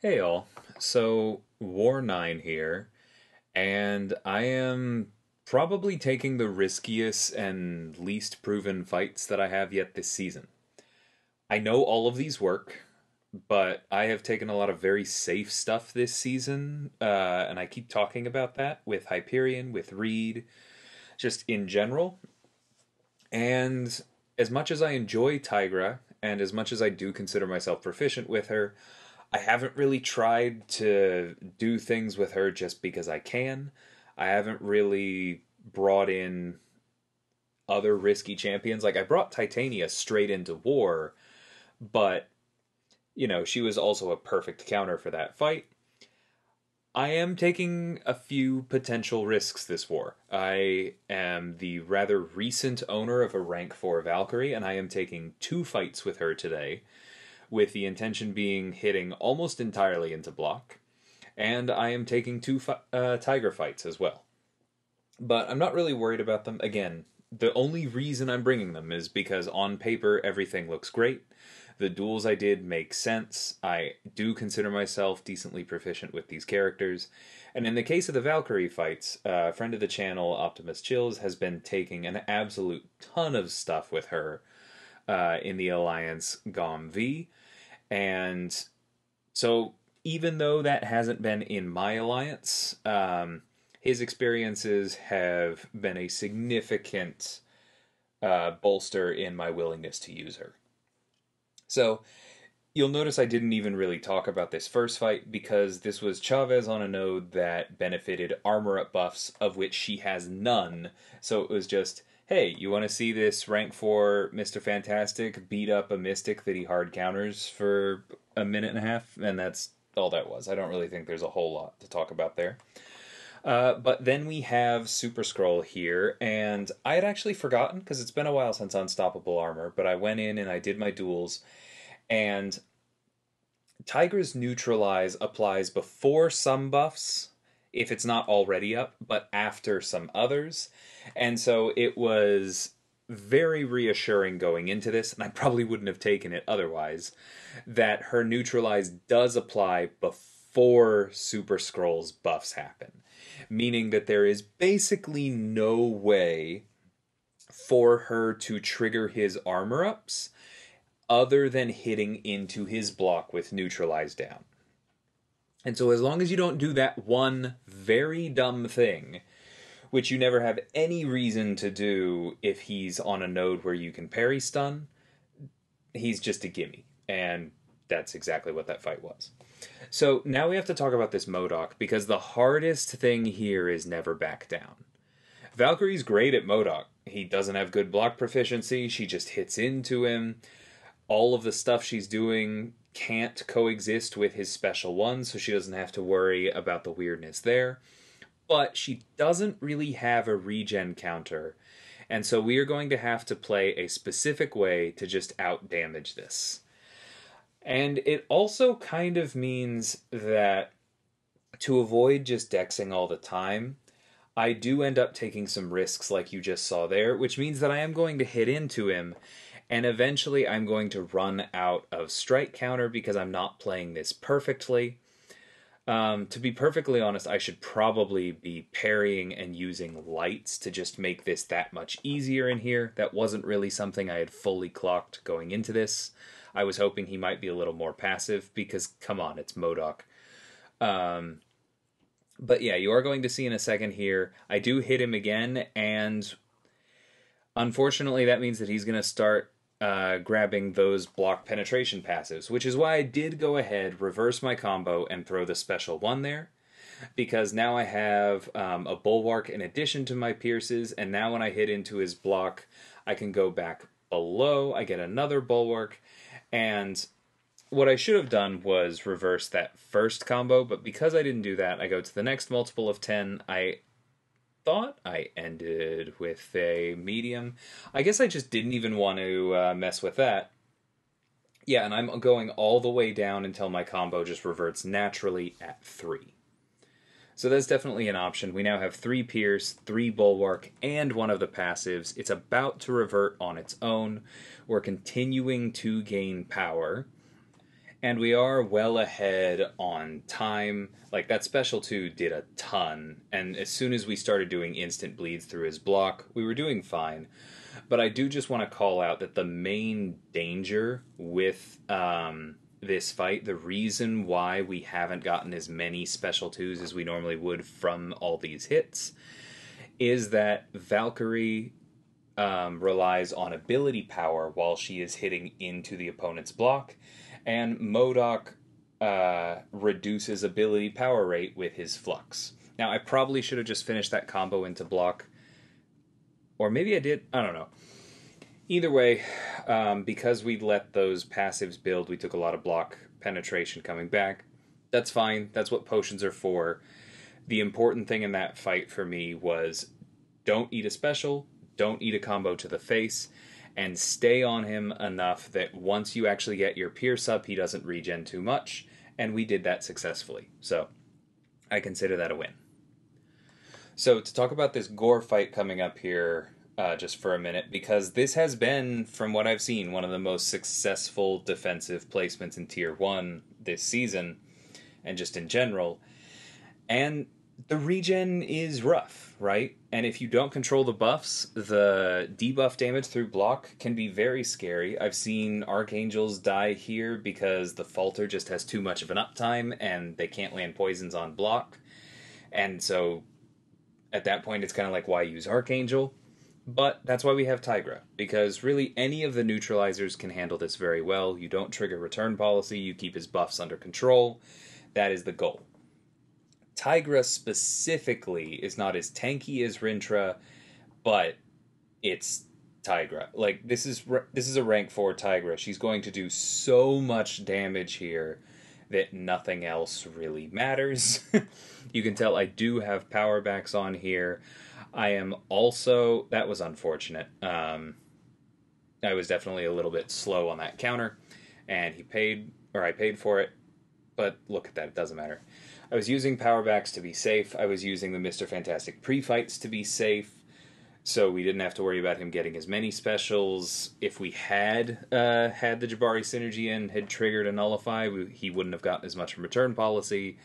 Hey all. So, War 9 here, and I am probably taking the riskiest and least proven fights that I have yet this season. I know all of these work, but I have taken a lot of very safe stuff this season, and I keep talking about that with Hyperion, with Reed, just in general. And as much as I enjoy Tigra, and as much as I do consider myself proficient with her, I haven't really tried to do things with her just because I can. I haven't really brought in other risky champions. Like, I brought Titania straight into war, but, she was also a perfect counter for that fight. I am taking a few potential risks this war. I am the rather recent owner of a rank 4 Valkyrie, and I am taking two fights with her today, with the intention being hitting almost entirely into block. And I am taking two Tiger fights as well. But I'm not really worried about them. Again, the only reason I'm bringing them is because on paper everything looks great. The duels I did make sense. I do consider myself decently proficient with these characters. And in the case of the Valkyrie fights, a friend of the channel, Optimus Chills, has been taking an absolute ton of stuff with her in the Alliance GOM V. And so, even though that hasn't been in my alliance, his experiences have been a significant bolster in my willingness to use her. So, you'll notice I didn't even really talk about this first fight because this was Chavez on a node that benefited armor up buffs, of which she has none. So it was just, hey, you want to see this rank 4 Mr. Fantastic beat up a Mystic that he hard counters for a minute and a half? And that's all that was. I don't really think there's a whole lot to talk about there. But then we have Super Skrull here, and I had actually forgotten because it's been a while since Unstoppable Armor, but I went in and I did my duels, and Tigra's Neutralize applies before some buffs, if it's not already up, but after some others. And so it was very reassuring going into this, and I probably wouldn't have taken it otherwise, that her Neutralize does apply before Super Skrull's buffs happen. Meaning that there is basically no way for her to trigger his armor ups other than hitting into his block with Neutralize down. And so as long as you don't do that one very dumb thing, which you never have any reason to do if he's on a node where you can parry stun, he's just a gimme. And that's exactly what that fight was. So now we have to talk about this MODOK, because the hardest thing here is never back down. Valkyrie's great at MODOK. He doesn't have good block proficiency, she just hits into him. All of the stuff she's doing can't coexist with his special one, so she doesn't have to worry about the weirdness there. But she doesn't really have a regen counter, and so we are going to have to play a specific way to just out-damage this. And it also kind of means that to avoid just dexing all the time, I do end up taking some risks like you just saw there, which means that I am going to hit into him, and eventually I'm going to run out of strike counter because I'm not playing this perfectly. To be perfectly honest, I should probably be parrying and using lights to just make this that much easier in here. That wasn't really something I had fully clocked going into this. I was hoping he might be a little more passive because, come on, it's MODOK. But yeah, you are going to see in a second here, I do hit him again, and unfortunately that means that he's going to start grabbing those block penetration passives, which is why I did go ahead, reverse my combo, and throw the special one there, because now I have a bulwark in addition to my pierces, and now when I hit into his block, I can go back below, I get another bulwark, and what I should have done was reverse that first combo, but because I didn't do that, I go to the next multiple of 10. I thought I ended with a medium. I guess I just didn't even want to mess with that. Yeah, and I'm going all the way down until my combo just reverts naturally at 3. So that's definitely an option. We now have 3 Pierce, 3 Bulwark, and one of the passives. It's about to revert on its own. We're continuing to gain power. And we are well ahead on time. Like, that special 2 did a ton, and as soon as we started doing instant bleeds through his block, we were doing fine. But I do just want to call out that the main danger with this fight, the reason why we haven't gotten as many special 2s as we normally would from all these hits, is that Valkyrie relies on ability power while she is hitting into the opponent's block, and MODOK reduces ability power rate with his flux. Now, I probably should have just finished that combo into block, or maybe I did, I don't know. Either way, because we let those passives build, we took a lot of block penetration coming back. That's fine, that's what potions are for. The important thing in that fight for me was don't eat a special, don't eat a combo to the face, and stay on him enough that once you actually get your pierce up, he doesn't regen too much, and we did that successfully. So, I consider that a win. So, to talk about this Gorr fight coming up here just for a minute, because this has been, from what I've seen, one of the most successful defensive placements in Tier 1 this season, and just in general. And the regen is rough, right? And if you don't control the buffs, the debuff damage through block can be very scary. I've seen Archangels die here because the Falter just has too much of an uptime and they can't land poisons on block. And so at that point it's kind of like, why use Archangel? But that's why we have Tigra, because really any of the neutralizers can handle this very well. You don't trigger return policy, you keep his buffs under control. That is the goal. Tigra specifically is not as tanky as Rintra, but it's Tigra. Like, this is a rank 4 Tigra. She's going to do so much damage here that nothing else really matters. You can tell I do have power backs on here. I am also, that was unfortunate. I was definitely a little bit slow on that counter, and I paid for it, but look at that, it doesn't matter. I was using power backs to be safe. I was using the Mr. Fantastic pre-fights to be safe, so we didn't have to worry about him getting as many specials. If we had had the Jabari synergy and had triggered a nullify, he wouldn't have gotten as much from return policy.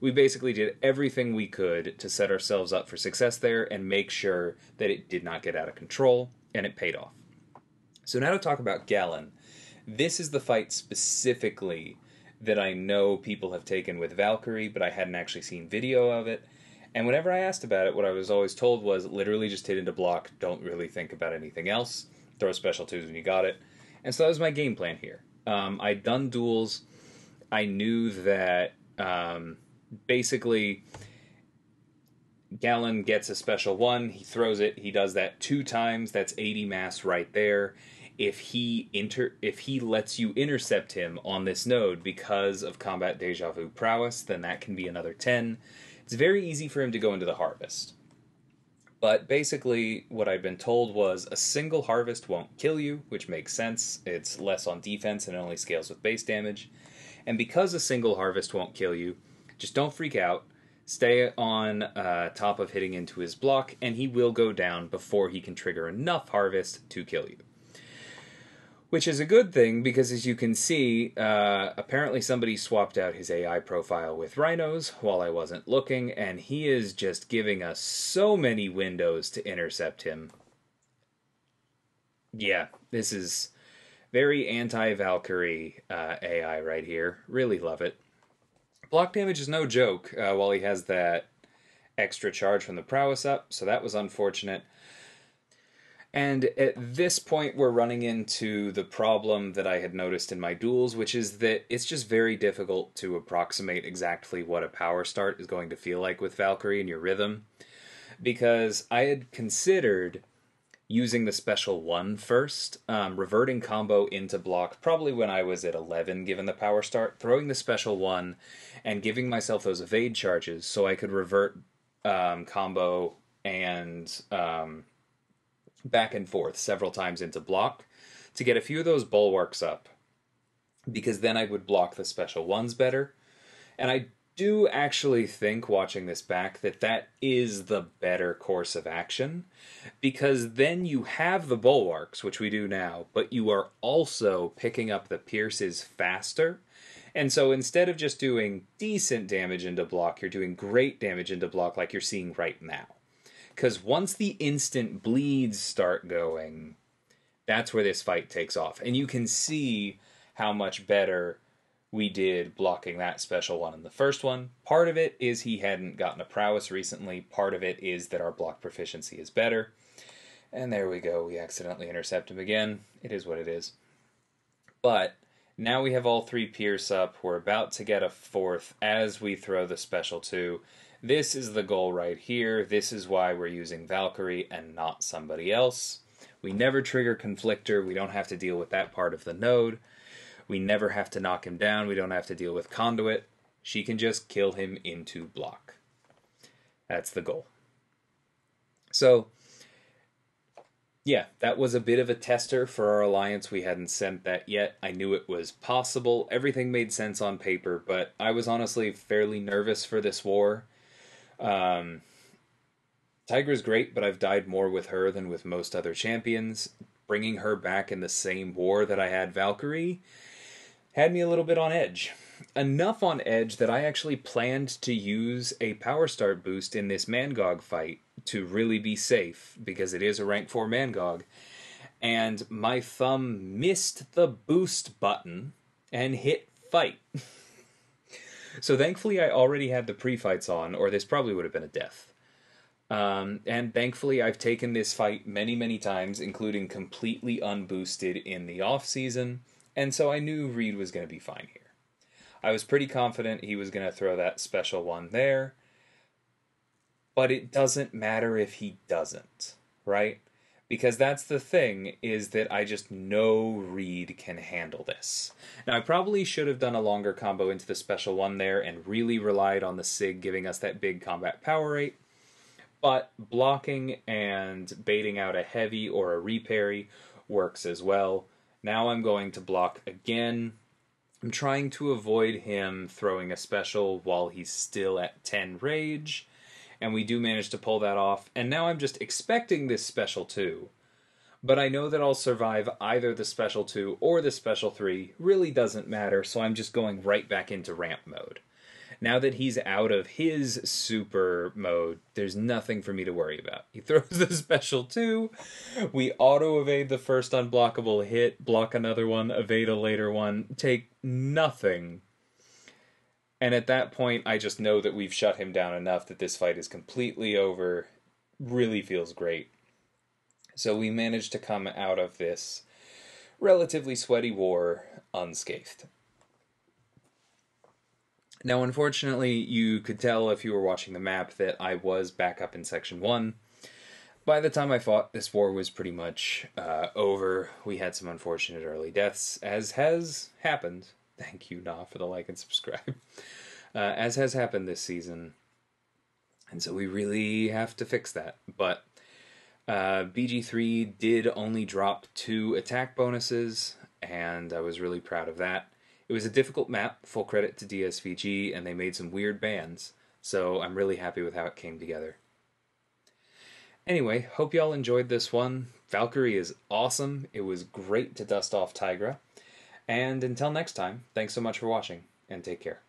We basically did everything we could to set ourselves up for success there and make sure that it did not get out of control, and it paid off. So now to talk about Galan. This is the fight specifically that I know people have taken with Valkyrie, but I hadn't actually seen video of it. And whenever I asked about it, what I was always told was literally just hit into block, don't really think about anything else, throw special 2s when you got it. And so that was my game plan here. I'd done duels. I knew that basically Galan gets a special 1, he throws it, he does that 2 times, that's 80 mass right there. If he lets you intercept him on this node because of combat deja vu prowess, then that can be another 10. It's very easy for him to go into the harvest. But basically, what I've been told was a single harvest won't kill you, which makes sense. It's less on defense and it only scales with base damage. And because a single harvest won't kill you, just don't freak out. Stay on top of hitting into his block, and he will go down before he can trigger enough harvest to kill you. Which is a good thing, because as you can see, apparently somebody swapped out his AI profile with Rhinos while I wasn't looking, and he is just giving us so many windows to intercept him. Yeah, this is very anti-Valkyrie AI right here. Really love it. Block damage is no joke while he has that extra charge from the prowess up, so that was unfortunate. And at this point, we're running into the problem that I had noticed in my duels, which is that it's just very difficult to approximate exactly what a power start is going to feel like with Valkyrie and your rhythm. Because I had considered using the special 1 first, reverting combo into block, probably when I was at 11 given the power start, throwing the special 1, and giving myself those evade charges so I could revert combo and back and forth several times into block to get a few of those bulwarks up, because then I would block the special 1s better. And I do actually think, watching this back, that that is the better course of action, because then you have the bulwarks, which we do now, but you are also picking up the pierces faster, And so instead of just doing decent damage into block, you're doing great damage into block like you're seeing right now. Because once the instant bleeds start going, that's where this fight takes off. And you can see how much better we did blocking that special one in the first one. Part of it is he hadn't gotten a prowess recently. Part of it is that our block proficiency is better. And there we go. We accidentally intercept him again. It is what it is. But now we have all 3 Pierce up. We're about to get a 4th as we throw the special 2. This is the goal right here. This is why we're using Valkyrie and not somebody else. We never trigger Conflictor. We don't have to deal with that part of the node. We never have to knock him down. We don't have to deal with Conduit. She can just kill him into block. That's the goal. So, yeah, that was a bit of a tester for our alliance. We hadn't sent that yet. I knew it was possible. Everything made sense on paper, but I was honestly fairly nervous for this war. Tigra's great, but I've died more with her than with most other champions. Bringing her back in the same war that I had Valkyrie had me a little bit on edge. Enough on edge that I actually planned to use a power start boost in this Mangog fight to really be safe, because it is a rank 4 Mangog. And my thumb missed the boost button and hit fight. So thankfully I already had the pre-fights on, or this probably would have been a death. And thankfully I've taken this fight many, many times, including completely unboosted in the off-season, and so I knew Reed was going to be fine here. I was pretty confident he was going to throw that special one there, but it doesn't matter if he doesn't, right? Because that's the thing, is that I just know Reed can handle this. Now, I probably should have done a longer combo into the special one there and really relied on the SIG giving us that big combat power rate, but blocking and baiting out a heavy or a reparry works as well. Now I'm going to block again. I'm trying to avoid him throwing a special while he's still at 10 rage, and we do manage to pull that off. And now I'm just expecting this special 2, but I know that I'll survive either the special 2 or the special 3. Really doesn't matter, so I'm just going right back into ramp mode. Now that he's out of his super mode, there's nothing for me to worry about. He throws the special 2, we auto-evade the first unblockable hit, block another one, evade a later one, take nothing. And at that point, I just know that we've shut him down enough that this fight is completely over. Really feels great. So we managed to come out of this relatively sweaty war unscathed. Now, unfortunately, you could tell if you were watching the map that I was back up in Section 1. By the time I fought, this war was pretty much over. We had some unfortunate early deaths, as has happened. Thank you, Na, for the like and subscribe. As has happened this season. And so we really have to fix that. But BG3 did only drop 2 attack bonuses, and I was really proud of that. It was a difficult map, full credit to DSVG, and they made some weird bans, so I'm really happy with how it came together. Anyway, hope y'all enjoyed this one. Valkyrie is awesome. It was great to dust off Tigra. And until next time, thanks so much for watching, and take care.